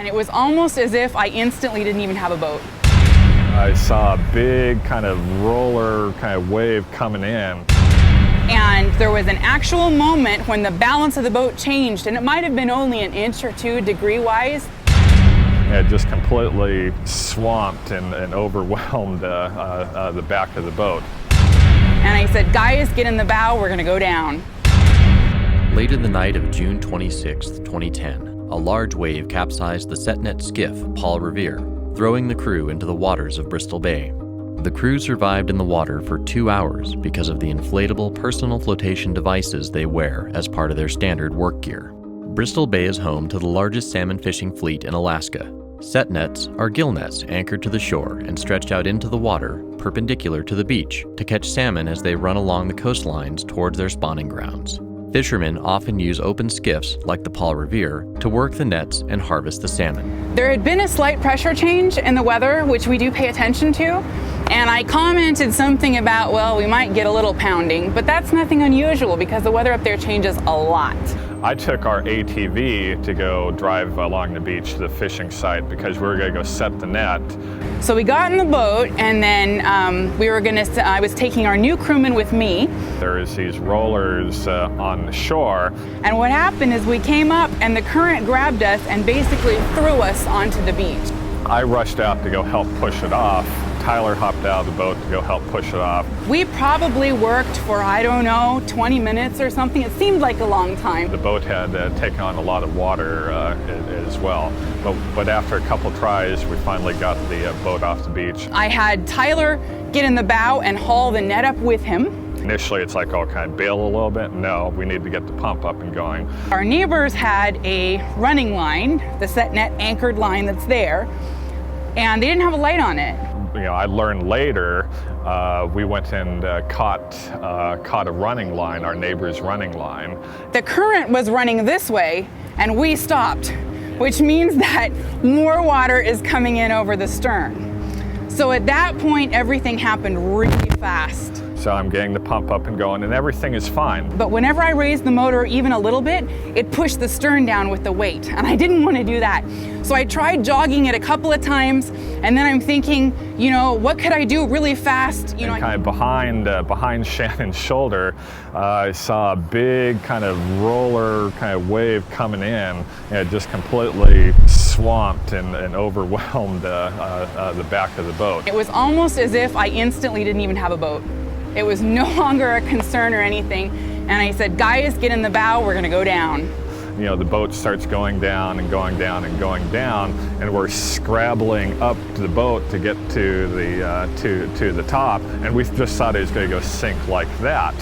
And it was almost as if I instantly didn't even have a boat. I saw a big kind of roller kind of wave coming in. And there was an actual moment when the balance of the boat changed, and it might have been only an inch or two degree-wise. It just completely swamped and overwhelmed the back of the boat. And I said, guys, get in the bow, we're gonna go down. Late in the night of June 26, 2010, a large wave capsized the Setnet skiff Paul Revere, throwing the crew into the waters of Bristol Bay. The crew survived in the water for 2 hours because of the inflatable personal flotation devices they wear as part of their standard work gear. Bristol Bay is home to the largest salmon fishing fleet in Alaska. Set nets are gill nets anchored to the shore and stretched out into the water perpendicular to the beach to catch salmon as they run along the coastlines towards their spawning grounds. Fishermen often use open skiffs, like the Paul Revere, to work the nets and harvest the salmon. There had been a slight pressure change in the weather, which we do pay attention to, and I commented something about, well, we might get a little pounding, but that's nothing unusual because the weather up there changes a lot. I took our ATV to go drive along the beach to the fishing site because we were going to go set the net. So we got in the boat, and then I was taking our new crewman with me. There's these rollers on the shore. And what happened is we came up and the current grabbed us and basically threw us onto the beach. I rushed out to go help push it off. Tyler hopped out of the boat to go help push it off. We probably worked for, I don't know, 20 minutes or something. It seemed like a long time. The boat had taken on a lot of water as well. But after a couple tries, we finally got the boat off the beach. I had Tyler get in the bow and haul the net up with him. Initially, it's like, oh, can I bail a little bit? No, we need to get the pump up and going. Our neighbors had a running line, the set net anchored line that's there, and they didn't have a light on it. You know, I learned later, we went and caught a running line, our neighbor's running line. The current was running this way, and we stopped, which means that more water is coming in over the stern. So at that point, everything happened really fast. So I'm getting the pump up and going, and everything is fine. But whenever I raised the motor even a little bit, it pushed the stern down with the weight, and I didn't want to do that. So I tried jogging it a couple of times, and then I'm thinking, you know, what could I do really fast? You know, kind of behind Shannon's shoulder, I saw a big kind of roller kind of wave coming in, and it just completely swamped and overwhelmed the back of the boat. It was almost as if I instantly didn't even have a boat. It was no longer a concern or anything. And I said, guys, get in the bow, we're gonna go down. You know, the boat starts going down and going down and going down, and we're scrabbling up to the boat to get to the top, and we just thought it was gonna go sink like that.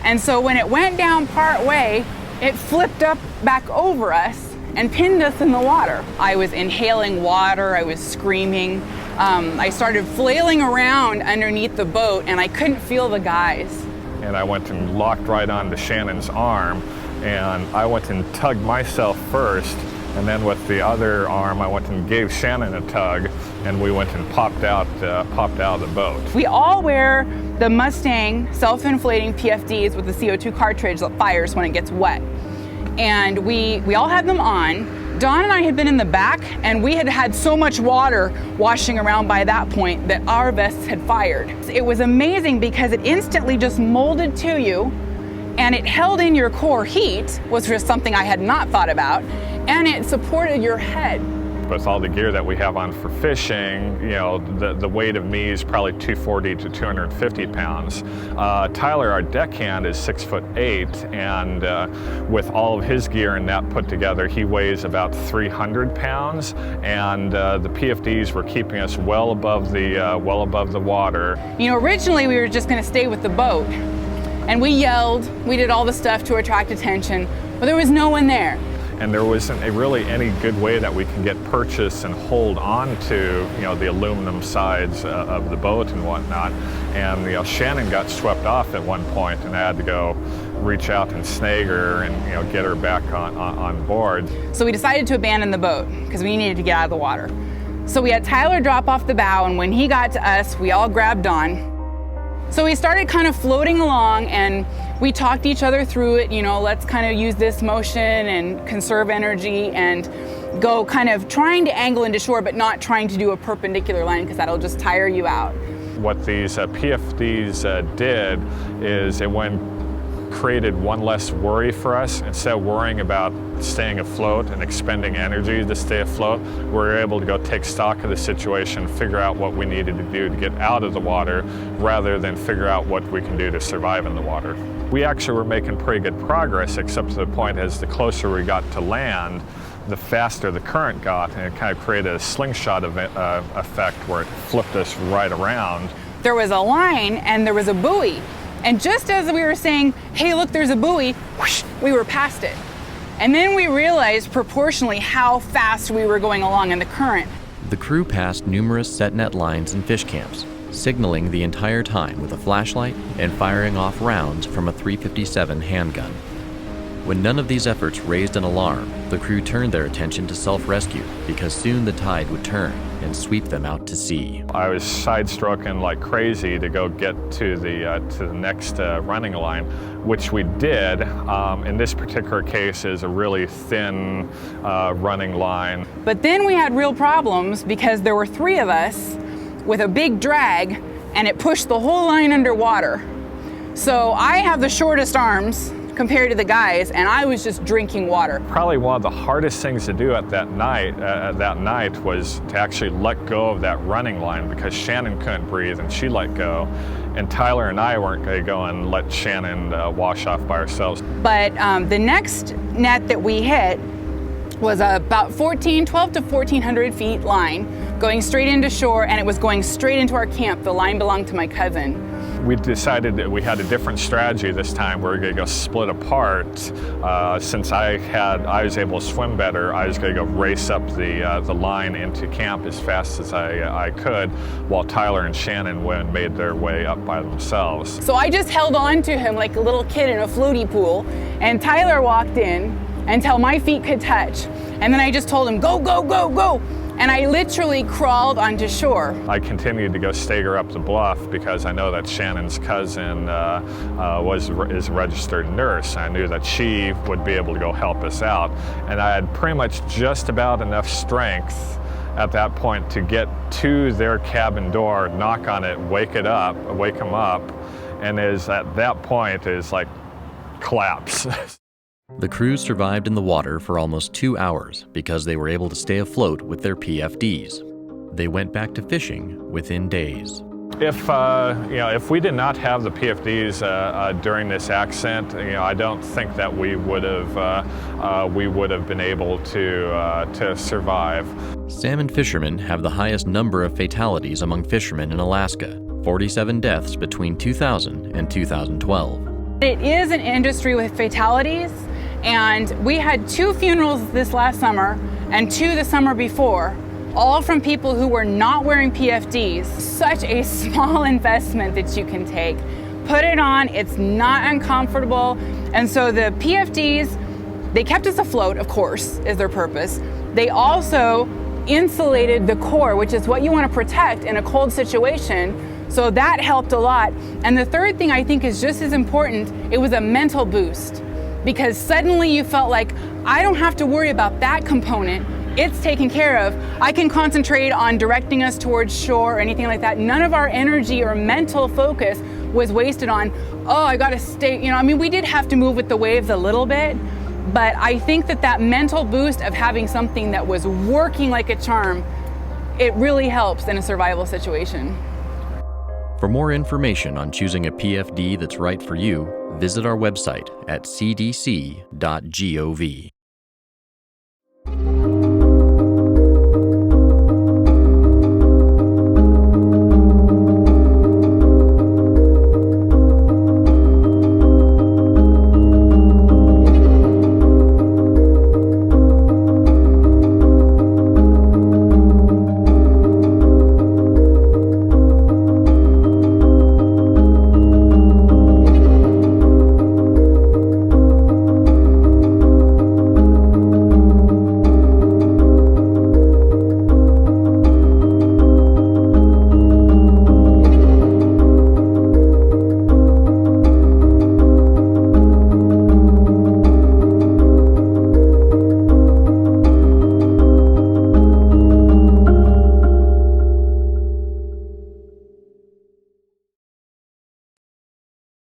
And so when it went down part way, it flipped up back over us and pinned us in the water. I was inhaling water, I was screaming. I started flailing around underneath the boat, and I couldn't feel the guys. And I went and locked right onto Shannon's arm, and I went and tugged myself first, and then with the other arm I went and gave Shannon a tug, and we went and popped out of the boat. We all wear the Mustang self-inflating PFDs with the CO2 cartridge that fires when it gets wet. And we all had them on. Don and I had been in the back, and we had had so much water washing around by that point that our vests had fired. It was amazing because it instantly just molded to you, and it held in your core heat, which was something I had not thought about, and it supported your head. With all the gear that we have on for fishing, you know, the weight of me is probably 240 to 250 pounds. Tyler, our deckhand, is 6'8", and with all of his gear and that put together, he weighs about 300 pounds. And the PFDs were keeping us well above the water. You know, originally we were just going to stay with the boat, and we yelled, we did all the stuff to attract attention, but there was no one there. And there wasn't really any good way that we can get purchase and hold on to, you know, the aluminum sides of the boat and whatnot. And, you know, Shannon got swept off at one point, and I had to go reach out and snag her and, you know, get her back on board. So we decided to abandon the boat because we needed to get out of the water. So we had Tyler drop off the bow, and when he got to us, we all grabbed on. So we started kind of floating along, and we talked each other through it, you know, let's kind of use this motion and conserve energy. And go kind of trying to angle into shore, but not trying to do a perpendicular line because that'll just tire you out. What these PFDs did is it created one less worry for us. Instead of worrying about staying afloat and expending energy to stay afloat, we were able to go take stock of the situation, figure out what we needed to do to get out of the water, rather than figure out what we can do to survive in the water. We actually were making pretty good progress, except to the point as the closer we got to land, the faster the current got, and it kind of created a slingshot effect where it flipped us right around. There was a line and there was a buoy. And just as we were saying, hey, look, there's a buoy, whoosh, we were past it. And then we realized proportionally how fast we were going along in the current. The crew passed numerous set net lines and fish camps, signaling the entire time with a flashlight and firing off rounds from a .357 handgun. When none of these efforts raised an alarm, the crew turned their attention to self-rescue because soon the tide would turn and sweep them out to sea. I was side-stroking like crazy to go get to the next running line, which we did. In this particular case, is a really thin running line. But then we had real problems because there were 3 of us with a big drag, and it pushed the whole line underwater. So I have the shortest arms compared to the guys, and I was just drinking water. Probably one of the hardest things to do at that night was to actually let go of that running line, because Shannon couldn't breathe and she let go, and Tyler and I weren't going to go and let Shannon wash off by ourselves. But the next net that we hit was about 12 to 1,400 feet line going straight into shore, and it was going straight into our camp. The line belonged to my cousin. We decided that we had a different strategy this time. We were going to go split apart. Since I was able to swim better, I was going to go race up the line into camp as fast as I could, while Tyler and Shannon made their way up by themselves. So I just held on to him like a little kid in a floaty pool, and Tyler walked in until my feet could touch. And then I just told him, go, go, go, go. And I literally crawled onto shore. I continued to go stagger up the bluff because I know that Shannon's cousin is a registered nurse. I knew that she would be able to go help us out. And I had pretty much just about enough strength at that point to get to their cabin door, knock on it, wake them up, and at that point is like collapse. The crew survived in the water for almost 2 hours because they were able to stay afloat with their PFDs. They went back to fishing within days. If we did not have the PFDs during this accident, I don't think that we would have been able to survive. Salmon fishermen have the highest number of fatalities among fishermen in Alaska, 47 deaths between 2000 and 2012. It is an industry with fatalities, and we had 2 funerals this last summer and 2 the summer before, all from people who were not wearing PFDs. Such a small investment that you can take. Put it on, it's not uncomfortable. And so the PFDs, they kept us afloat, of course, is their purpose. They also insulated the core, which is what you want to protect in a cold situation. So that helped a lot. And the third thing I think is just as important, it was a mental boost. Because suddenly you felt like, I don't have to worry about that component. It's taken care of. I can concentrate on directing us towards shore or anything like that. None of our energy or mental focus was wasted on, oh, I gotta stay, we did have to move with the waves a little bit, but I think that mental boost of having something that was working like a charm, it really helps in a survival situation. For more information on choosing a PFD that's right for you, visit our website at cdc.gov.